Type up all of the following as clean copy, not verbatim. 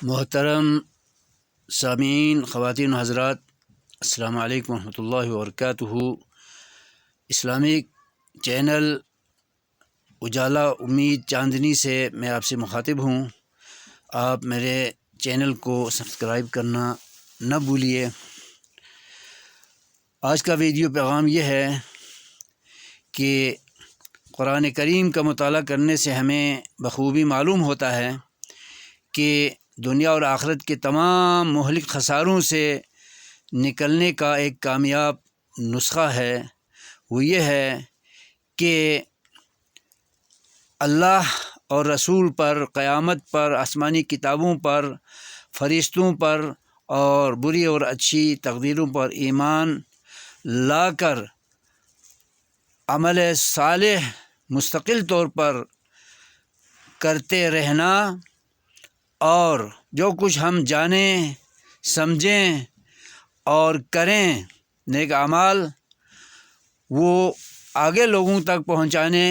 محترم سامعین، خواتین و حضرات، السلام علیکم ورحمۃ اللہ وبرکاتہ۔ اسلامک چینل اجالا امید چاندنی سے میں آپ سے مخاطب ہوں۔ آپ میرے چینل کو سبسکرائب کرنا نہ بھولیے۔ آج کا ویڈیو پیغام یہ ہے کہ قرآن کریم کا مطالعہ کرنے سے ہمیں بخوبی معلوم ہوتا ہے کہ دنیا اور آخرت کے تمام مہلک خساروں سے نکلنے کا ایک کامیاب نسخہ ہے۔ وہ یہ ہے کہ اللہ اور رسول پر، قیامت پر، آسمانی کتابوں پر، فرشتوں پر اور بری اور اچھی تقدیروں پر ایمان لا کر عمل صالح مستقل طور پر کرتے رہنا، اور جو کچھ ہم جانیں، سمجھیں اور کریں نیک اعمال، وہ آگے لوگوں تک پہنچانے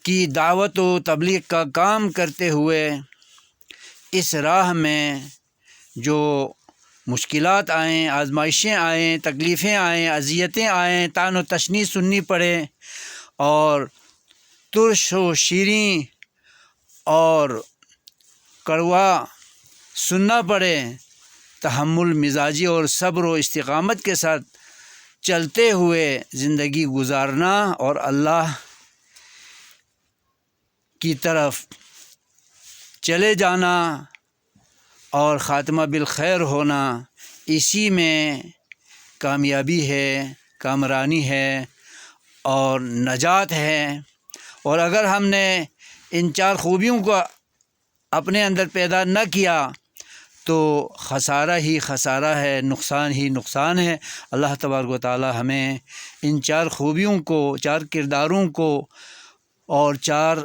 کی دعوت و تبلیغ کا کام کرتے ہوئے اس راہ میں جو مشکلات آئیں، آزمائشیں آئیں، تکلیفیں آئیں، اذیتیں آئیں، طعن و تشنیع سننی پڑے اور ترش و شیریں اور کڑوا سننا پڑے، تحمل مزاجی اور صبر و استقامت کے ساتھ چلتے ہوئے زندگی گزارنا اور اللہ کی طرف چلے جانا اور خاتمہ بالخیر ہونا، اسی میں کامیابی ہے، کامرانی ہے اور نجات ہے۔ اور اگر ہم نے ان چار خوبیوں کو اپنے اندر پیدا نہ کیا تو خسارہ ہی خسارہ ہے، نقصان ہی نقصان ہے۔ اللہ تبارک و تعالی ہمیں ان چار خوبیوں کو، چار کرداروں کو اور چار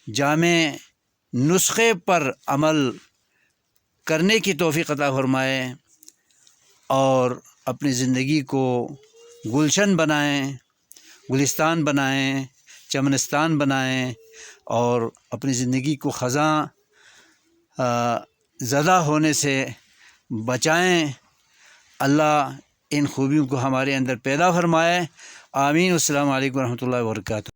جامع نسخے پر عمل کرنے کی توفیق عطا فرمائے اور اپنی زندگی کو گلشن بنائیں، گلستان بنائیں، چمنستان بنائیں اور اپنی زندگی کو خزاں زدہ ہونے سے بچائیں۔ اللہ ان خوبیوں کو ہمارے اندر پیدا فرمائے۔ آمین۔ السلام علیکم ورحمۃ اللہ وبرکاتہ۔